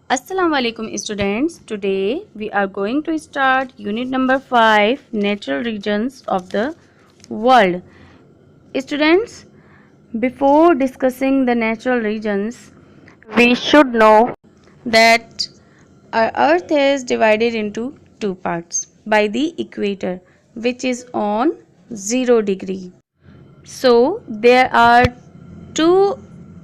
Assalamu alaikum students. Today we are going to start unit number 5, natural regions of the world. Students, before discussing the natural regions, we should know that our earth is divided into two parts by the equator, which is on 0 degree. So there are two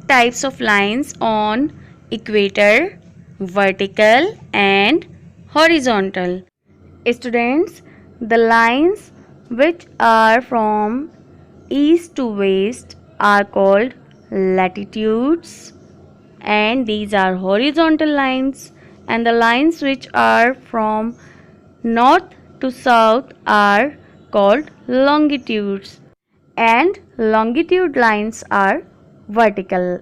types of lines on equator, vertical and horizontal. Students, the lines which are from east to west are called latitudes, and these are horizontal lines, and the lines which are from north to south are called longitudes, and longitude lines are vertical.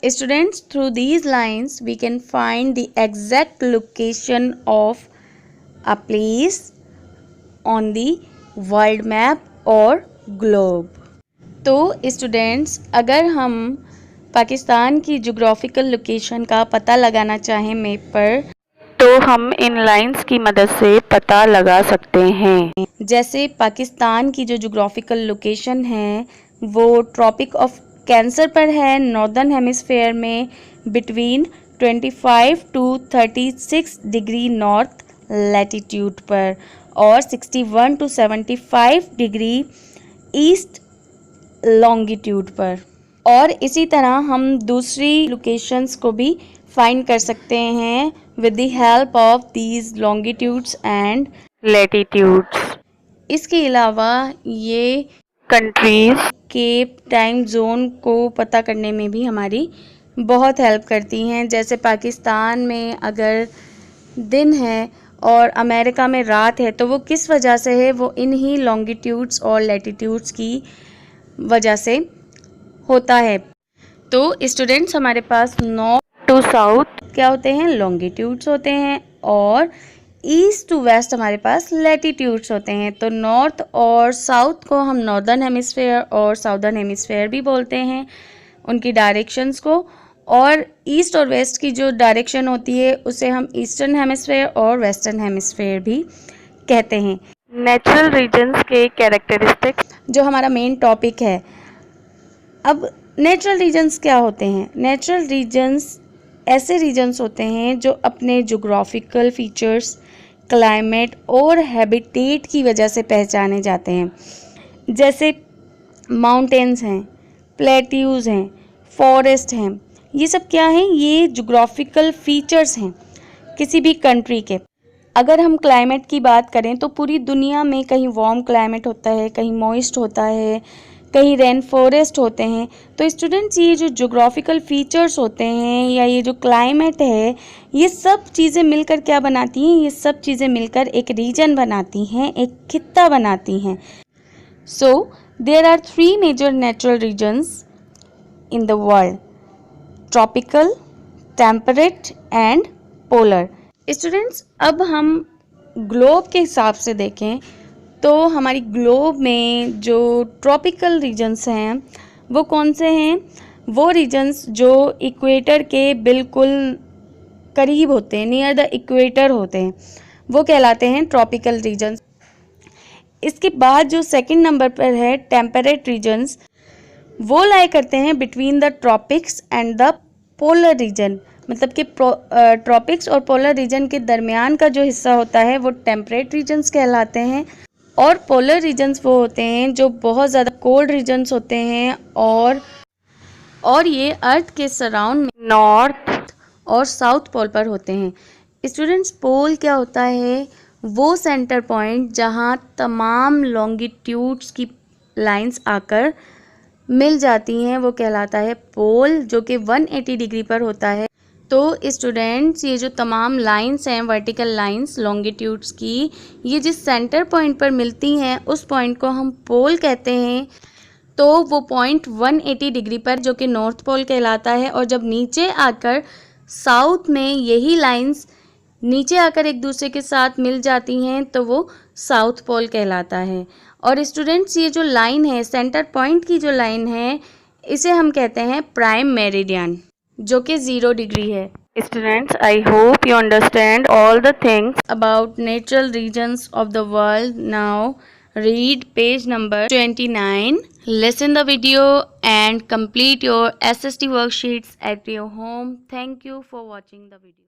Students, through these lines we can find the exact location of a place on the world map or globe. तो students, अगर हम पाकिस्तान की geographical location का पता लगाना चाहें map पर, तो हम इन लाइंस की मदद से पता लगा सकते हैं। जैसे पाकिस्तान की जो ज्योग्राफिकल लोकेशन है वो ट्रॉपिक ऑफ कैंसर पर है, नॉर्दर्न हेमिस्फेयर में between 25 to 36 degree north latitude पर और 61 टू 75 डिग्री ईस्ट लॉन्गिट्यूड पर। और इसी तरह हम दूसरी लोकेशंस को भी फाइंड कर सकते हैं with the help of these longitudes and latitudes. इसके अलावा ये कंट्रीज के टाइम जोन को पता करने में भी हमारी बहुत हेल्प करती हैं। जैसे पाकिस्तान में अगर दिन है और अमेरिका में रात है तो वो किस वजह से है, वो इन्हीं लॉन्गिट्यूड्स और लैटिट्यूड्स की वजह से होता है। तो स्टूडेंट्स, हमारे पास नॉर्थ टू साउथ क्या होते हैं, लॉन्गिट्यूड्स होते हैं, और ईस्ट टू वेस्ट हमारे पास लैटिट्यूड्स होते हैं। तो नॉर्थ और साउथ को हम नॉर्दर्न हेमिस्फेयर और साउदर्न हेमिस्फेयर भी बोलते हैं, उनकी डायरेक्शंस को, और ईस्ट और वेस्ट की जो डायरेक्शन होती है उसे हम ईस्टर्न हेमिस्फेयर और वेस्टर्न हेमिस्फेयर भी कहते हैं। नेचुरल रीजन्स के कैरेक्टरिस्टिक्स जो हमारा मेन टॉपिक है। अब नेचुरल रीजन्स क्या होते हैं? नेचुरल रीजन्स ऐसे रीजन्स होते हैं जो अपने ज्योग्राफिकल फीचर्स, क्लाइमेट और हैबिटेट की वजह से पहचाने जाते हैं। जैसे माउंटेन्स हैं, प्लेट्यूज़ हैं, फॉरेस्ट हैं, ये सब क्या हैं? ये ज्योग्राफिकल फीचर्स हैं किसी भी कंट्री के। अगर हम क्लाइमेट की बात करें तो पूरी दुनिया में कहीं वार्म क्लाइमेट होता है, कहीं मॉइस्ट होता है, कहीं रेन फॉरेस्ट होते हैं। तो स्टूडेंट्स, ये जो ज्योग्राफिकल फीचर्स होते हैं या ये जो क्लाइमेट है, ये सब चीज़ें मिलकर क्या बनाती हैं? ये सब चीज़ें मिलकर एक रीजन बनाती हैं, एक खित्ता बनाती हैं। So there are 3 major natural regions in the world: tropical, temperate and polar. Students, अब हम ग्लोब के हिसाब से देखें तो हमारी ग्लोब में जो ट्रॉपिकल रीजन्स हैं वो कौन से हैं? वो रीजन्स जो इक्वेटर के बिल्कुल करीब होते हैं, नियर द इक्वेटर होते हैं, वो कहलाते हैं ट्रॉपिकल रीजन्स। इसके बाद जो सेकंड नंबर पर है टेम्परेट रीजन्स, वो लाई करते हैं between the tropics and the polar region. मतलब कि ट्रॉपिक्स और पोलर रीजन के दरमियान का जो हिस्सा होता है वो टेम्परेट रीजन्स कहलाते हैं, और पोलर रीजन्स वो होते हैं जो बहुत ज़्यादा कोल्ड रीजन्स होते हैं, और ये अर्थ के सराउंड में नॉर्थ और साउथ पोल पर होते हैं। स्टूडेंट्स, पोल क्या होता है? वो सेंटर पॉइंट जहाँ तमाम लॉन्गिट्यूड्स की लाइंस आकर मिल जाती हैं वो कहलाता है पोल, जो कि 180 डिग्री पर होता है। तो स्टूडेंट्स, ये जो तमाम लाइंस हैं, वर्टिकल लाइंस लॉन्गिट्यूड्स की, ये जिस सेंटर पॉइंट पर मिलती हैं उस पॉइंट को हम पोल कहते हैं। तो वो पॉइंट 180 डिग्री पर, जो कि नॉर्थ पोल कहलाता है, और जब नीचे आकर साउथ में यही लाइंस नीचे आकर एक दूसरे के साथ मिल जाती हैं तो वो साउथ पोल कहलाता है। और स्टूडेंट्स, ये जो लाइन है, सेंटर पॉइंट की जो लाइन है, इसे हम कहते हैं प्राइम मेरिडियन, जो कि 0 डिग्री है। Students, I hope you understand all the things about natural regions of the world. Now read page number 29. Listen the video and complete your SST worksheets at your home. Thank you for watching the video.